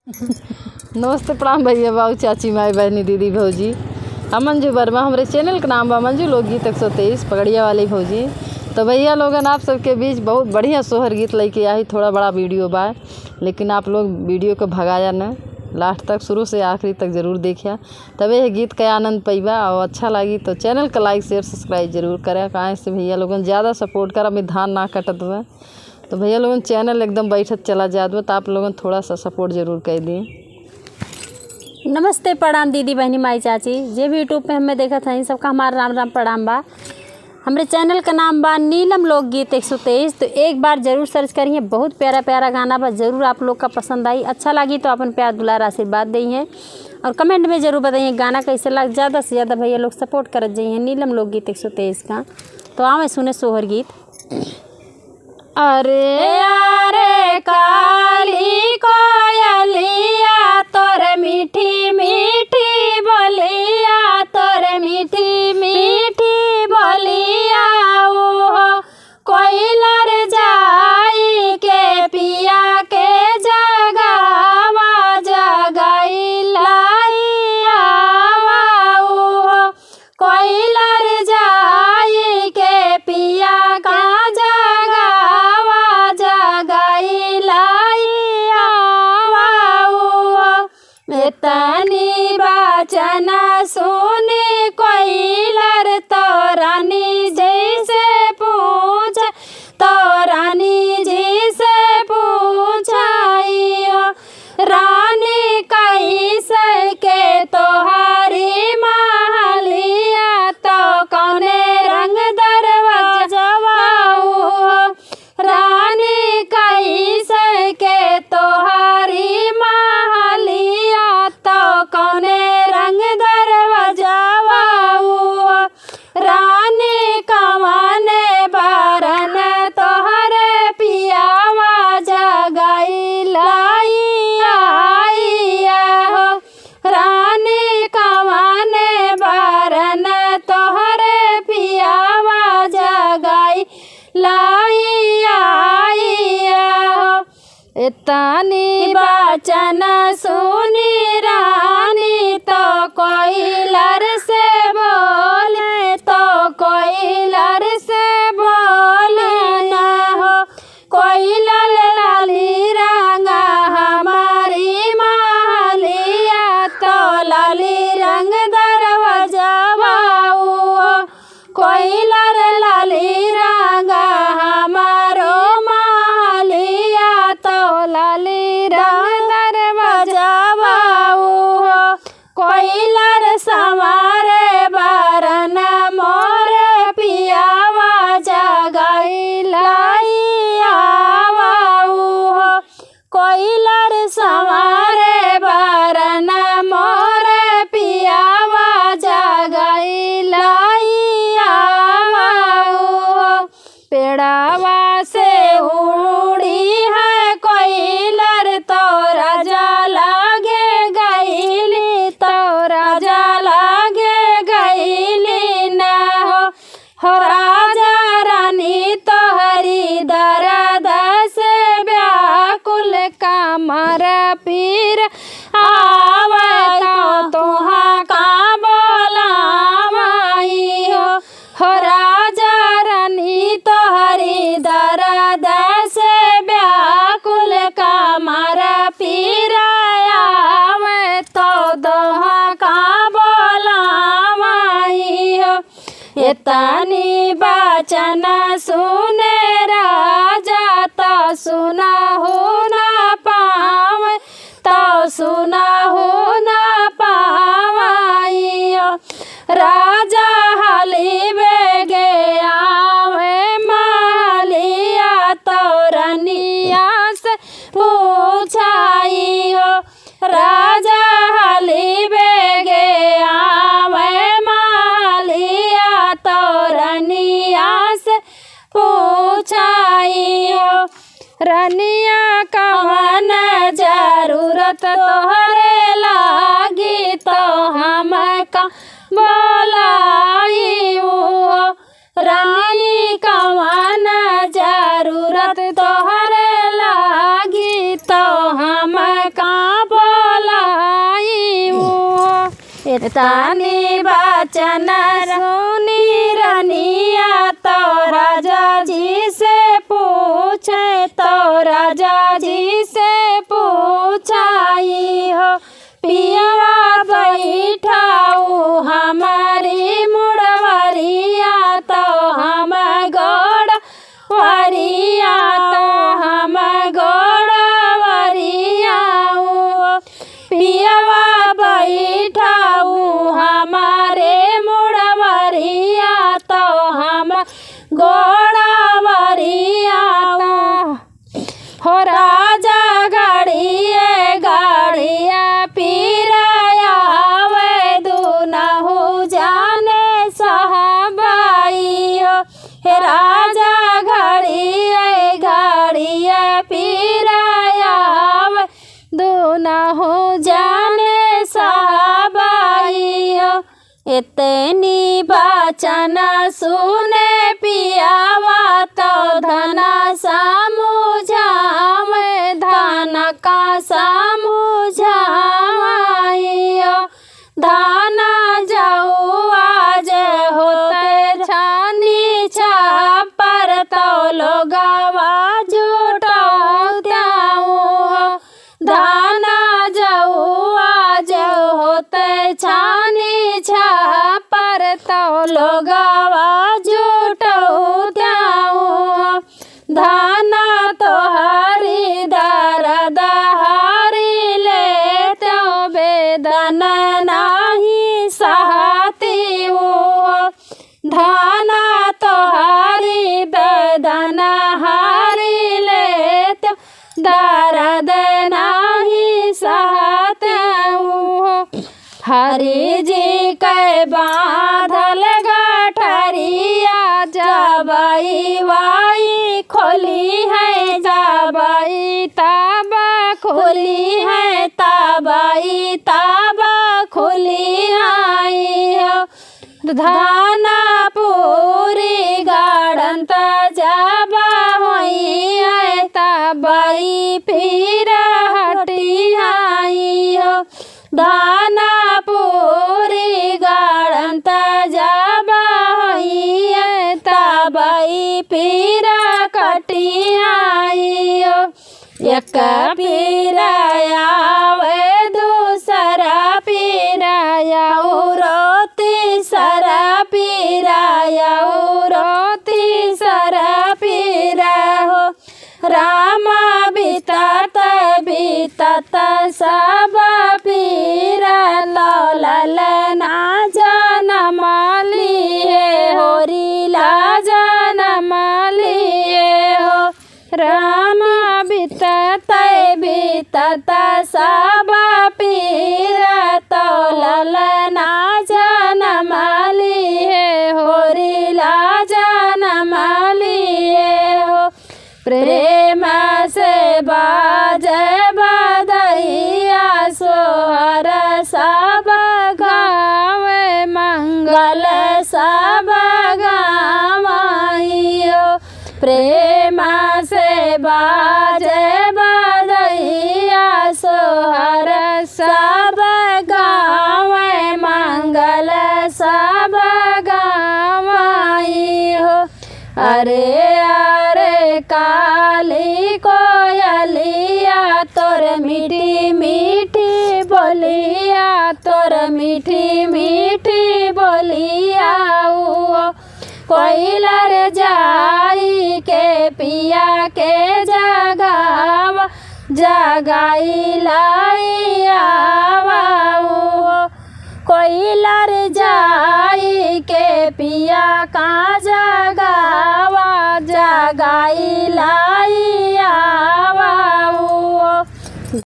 नमस्ते प्रणाम भैया बाबू चाची माई बहनी दीदी भौजी। हम मंजू वर्मा, हमारे चैनल का नाम बा मंजू लोकगीत 123 पगड़िया वाली भौजी। तो भैया लोगन आप सबके बीच बहुत बढ़िया सोहर गीत लेके आई। थोड़ा बड़ा वीडियो बा, लेकिन आप लोग वीडियो को भगाया न, लास्ट तक शुरू से आखिरी तक ज़रूर देखिया, तबे यह गीत का आनंद पैबा। और अच्छा लगी तो चैनल का लाइक शेयर सब्सक्राइब जरूर करें। काहे से भैया लोगन ज़्यादा सपोर्ट करा, मैं धान ना कटत बा। तो भैया लोगन चैनल एकदम बैठत चला जात बा, तो आप लोगन थोड़ा सा सपोर्ट जरूर कर दिए। नमस्ते प्रणाम दीदी बहनी माई चाची, जे भी यूट्यूब पे हमें देखा था इन सबका हमारा राम राम प्रणाम बा। हमारे चैनल का नाम बा नीलम लोकगीत 123। तो एक बार ज़रूर सर्च करिए, बहुत प्यारा प्यारा गाना बा, ज़रूर आप लोग का पसंद आई। अच्छा लगी तो अपन प्यार दुलार आशीर्वाद दें और कमेंट में ज़रूर बताइए गाना कैसे लग। ज़्यादा से ज़्यादा भैया लोग सपोर्ट करत जाइए नीलम लोकगीत 123 का। तो आवे सुने सोहर गीत। अरे अरे काली कोयलिया तोर मीठी मीठी बोलिया, तोर मीठी मीठी बोलिया ओ कोयलर जाई के पिया के जगावा जगाई लाइया ओ कोयलर जाई के पिया का तनी बचन सुनी कोयलर तो रानी जी से पूछ, तो रानी जी से पूछाइयो रानी कैसे के तोहारी महलिया, तो कौने रंग दरवाजवा रानी कैसे के तोहारी महलिया, तो कौने रंग दरवाजवा रानी कवने बारन तोहरे पियावा जगाई लाइया हो रानी कवने बारन तोहरे पियावा जगाई लाइया हो। इतनी बचन सुनी रानी तो कोयलर से बोले, तो कोयलर से बोले न हो कोयलर लाली रंगा हमारी महलिया, तो लाली रंग दरवाजवा कोयलर लाली रंगा हमारो महलिया, तो लाली रंग दरवाजवा कोयलर सवारे बारन मोर पियावा जगाई लाइया कोयलर सवारे बारन मोर पियावा जगाई लाइया पेड़ावा से उड़ी है कोयलर, तो राजा लागे गईली, तो राजा लागे गईली न हो राजा रानी तोहरी दर्द से व्याकुल कमर पीर आवे, तो तुहा का बोलावाई हो राजा रानी तोहरी दर्द से व्याकुल कमर पीराया, तो दोहा का बोलावाई हो। इतनी बचन सुने राजा तो सुना हो ना पावे, तो सुना हो ना पावाई हो राजा हली बेगे आवे महलिया, तो रनिया से पूछाई हो राजा हली बेगे आवे महलिया, तो रनिया से पूछाई हो रनिया कवन जरूरत तोहरे लागी, तो हम का बोलाई रानी कवन जरूरत तोहरे लागी, तो हम का तानी बचन सुनी रनिया तो राजा जी से पूछे तो राजा जी से पूछाई हो पिया बैठाऊ हमारी मुड़वरिया तो हम गोड़ वरिया तो हम गोड़ वरिया पियावा बैठाऊ हमारे मुड़वरिया तो हम गोड़ वरिया हो राजा गाड़िया पीराया वे दूनहु जाने साहबाई हो हे राजा गाड़िया पीराया वे दूनहु जाने साहबाई हो इतनी बचन सुने पियावा तो धना समुझावे धन का समुझाई धाना जाऊ आज होते छानी छापर तो लोगवा जुटाऊ धाना जाऊ आज होते छानी छापर तो लोगवा जुटाऊ धाना तो हरी दर्द हरी ले तो बेदन नाही सहती वो धाना तो हरी बेदन हरी ले तो दर्द नाही सहते वो हरि जी के बांधल गठरिया जबई वाई खोली है जबई ताबा खोली है तबई ताबा खोली आई हो धाना पूरी गाड़न जबा होई है तबई फिर हटी आई हो धाना पूरी गाड़न जाबा होई तबई पीरा कटी आई एक पीराया वे दूसरा पीराया रो तीसरा पीराया रो तीसरा पीरा हो रामा बीतत बीतत सब पीरा लल ना जनम लिए होरी ला जनम लिए हो रामा बीतत बीतत सब पीरा तो लल ना जनम लिए होरी ला जनम लिए हो प्रेम से बाजे बधैया सोहर सब गावे मंगल सब गावाइयो प्रेम से बाजे बधैया सोहर सब गावे मंगल सब गावाइयो अरे अरे काली कोयलिया तोर मीठी मीठी बोलिया तोर मीठी मीठी बोलिया कोयलर जाई के पिया के जगावा जगाई लाइया कोयलर जाई के पिया का